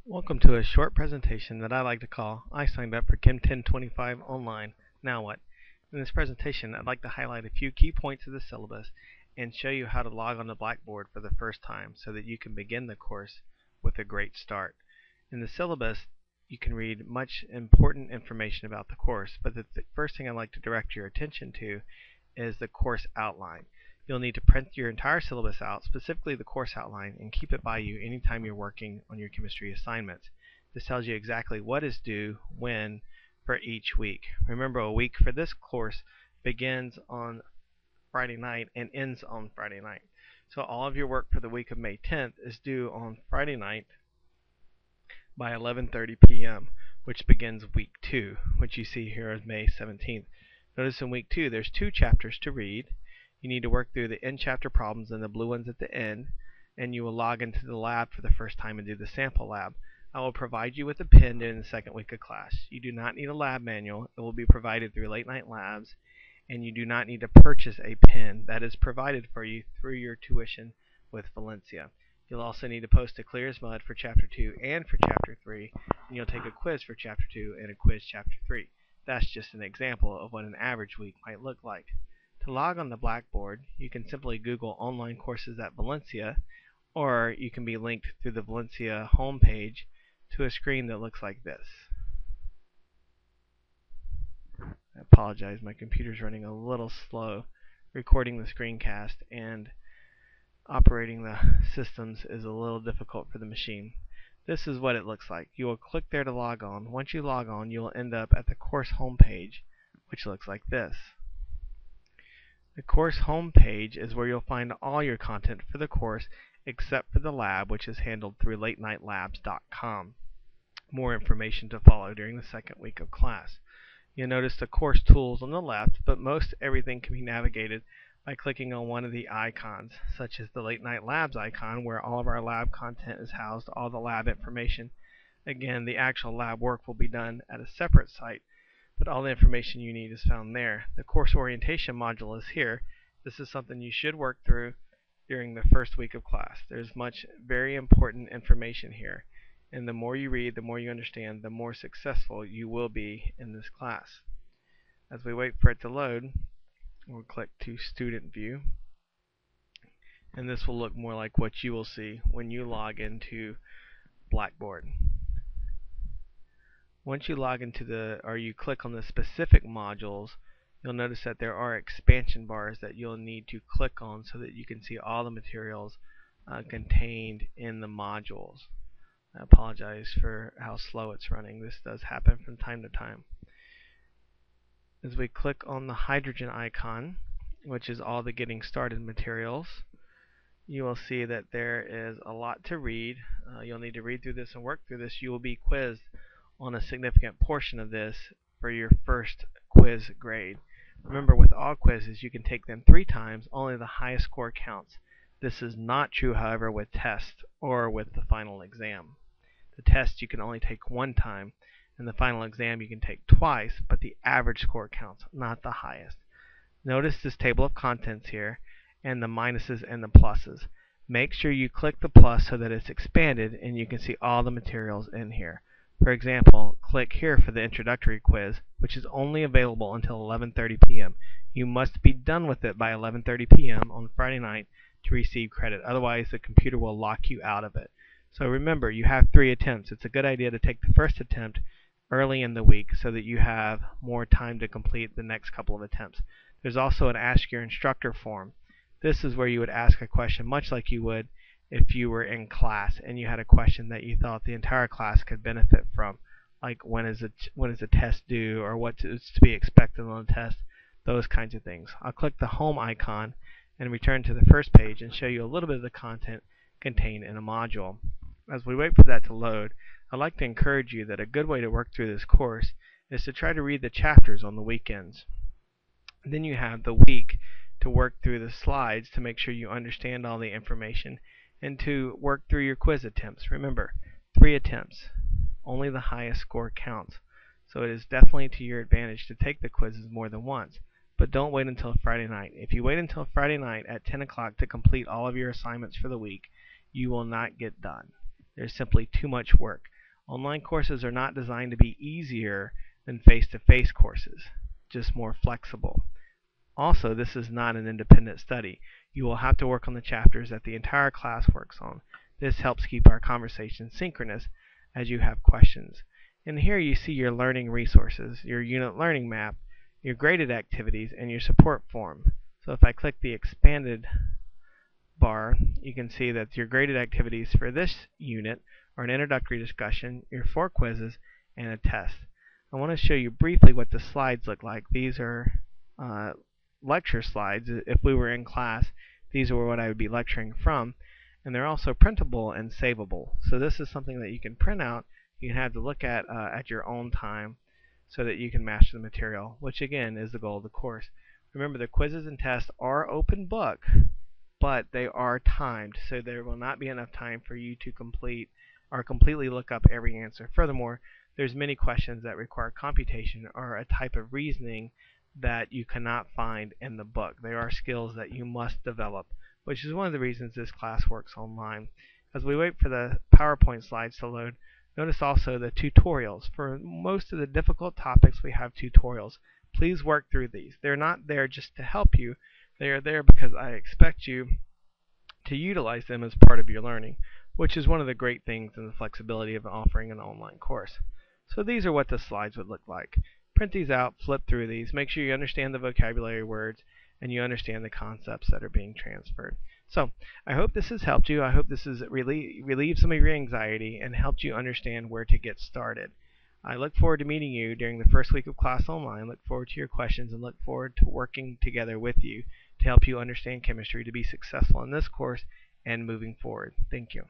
Welcome to a short presentation that I like to call I signed up for Chem 1025 online. Now what? In this presentation, I'd like to highlight a few key points of the syllabus and show you how to log on to Blackboard for the first time so that you can begin the course with a great start. In the syllabus, you can read much important information about the course, but the first thing I'd like to direct your attention to is the course outline. You'll need to print your entire syllabus out, specifically the course outline, and keep it by you anytime you're working on your chemistry assignments. This tells you exactly what is due when for each week. Remember, a week for this course begins on Friday night and ends on Friday night. So all of your work for the week of May 10th is due on Friday night by 11:30 p.m., which begins week 2, which you see here as May 17th. Notice in week 2 there's 2 chapters to read. You need to work through the end chapter problems and the blue ones at the end, and you will log into the lab for the first time and do the sample lab. I will provide you with a pen during the second week of class. You do not need a lab manual. It will be provided through Late Night Labs, and you do not need to purchase a pen. That is provided for you through your tuition with Valencia. You'll also need to post a clear as mud for Chapter 2 and for Chapter 3, and you'll take a quiz for Chapter 2 and a quiz Chapter 3. That's just an example of what an average week might look like. To log on the Blackboard, you can simply Google online courses at Valencia, or you can be linked through the Valencia homepage to a screen that looks like this. I apologize, my computer's running a little slow. Recording the screencast and operating the systems is a little difficult for the machine. This is what it looks like. You will click there to log on. Once you log on, you will end up at the course homepage, which looks like this. The course homepage is where you'll find all your content for the course except for the lab, which is handled through latenighlabs.com. More information to follow during the second week of class. You'll notice the course tools on the left, but most everything can be navigated by clicking on one of the icons, such as the Late Night Labs icon, where all of our lab content is housed, all the lab information. Again, the actual lab work will be done at a separate site, but all the information you need is found there. The course orientation module is here. This is something you should work through during the first week of class. There's much very important information here, and the more you read, the more you understand, the more successful you will be in this class. As we wait for it to load, we'll click to Student View, and this will look more like what you will see when you log into Blackboard. Once you log into you click on the specific modules, you'll notice that there are expansion bars that you'll need to click on so that you can see all the materials contained in the modules. I apologize for how slow it's running. This does happen from time to time. As we click on the hydrogen icon, which is all the getting started materials, you will see that there is a lot to read. You'll need to read through this and work through this. You will be quizzed on a significant portion of this for your first quiz grade. Remember, with all quizzes, you can take them 3 times. Only the highest score counts. This is not true, however, with tests or with the final exam. The test you can only take 1 time, and the final exam you can take twice, but the average score counts, not the highest. Notice this table of contents here, and the minuses and the pluses. Make sure you click the plus so that it's expanded and you can see all the materials in here. For example, click here for the introductory quiz, which is only available until 11:30 p.m. You must be done with it by 11:30 p.m. on Friday night to receive credit. Otherwise, the computer will lock you out of it. So remember, you have 3 attempts. It's a good idea to take the first attempt early in the week so that you have more time to complete the next couple of attempts. There's also an Ask Your Instructor form. This is where you would ask a question much like you would if you were in class and you had a question that you thought the entire class could benefit from, like when is the test due, or what is to be expected on the test, those kinds of things. I'll click the home icon and return to the first page and show you a little bit of the content contained in a module. As we wait for that to load, I'd like to encourage you that a good way to work through this course is to try to read the chapters on the weekends. Then you have the week to work through the slides to make sure you understand all the information, and to work through your quiz attempts. Remember, 3 attempts. Only the highest score counts. So it is definitely to your advantage to take the quizzes more than once. But don't wait until Friday night. If you wait until Friday night at 10 o'clock to complete all of your assignments for the week, you will not get done. There's simply too much work. Online courses are not designed to be easier than face-to-face courses, just more flexible. Also, this is not an independent study. You will have to work on the chapters that the entire class works on. This helps keep our conversation synchronous as you have questions. And here you see your learning resources, your unit learning map, your graded activities, and your support form. So if I click the expanded bar, you can see that your graded activities for this unit are an introductory discussion, your 4 quizzes, and a test. I want to show you briefly what the slides look like. These are lecture slides. If we were in class, these are what I would be lecturing from, and they're also printable and savable. So this is something that you can print out, you can have to look at your own time so that you can master the material, which again is the goal of the course. Remember, the quizzes and tests are open book, but they are timed, so there will not be enough time for you to complete or completely look up every answer. Furthermore, there's many questions that require computation or a type of reasoning that you cannot find in the book. They are skills that you must develop, which is one of the reasons this class works online. As we wait for the PowerPoint slides to load, notice also the tutorials. For most of the difficult topics, we have tutorials. Please work through these. They're not there just to help you. They are there because I expect you to utilize them as part of your learning, which is one of the great things in the flexibility of offering an online course. So these are what the slides would look like. Print these out, flip through these, make sure you understand the vocabulary words, and you understand the concepts that are being transferred. So I hope this has helped you. I hope this has relieved some of your anxiety and helped you understand where to get started. I look forward to meeting you during the first week of class online. Look forward to your questions and look forward to working together with you to help you understand chemistry to be successful in this course and moving forward. Thank you.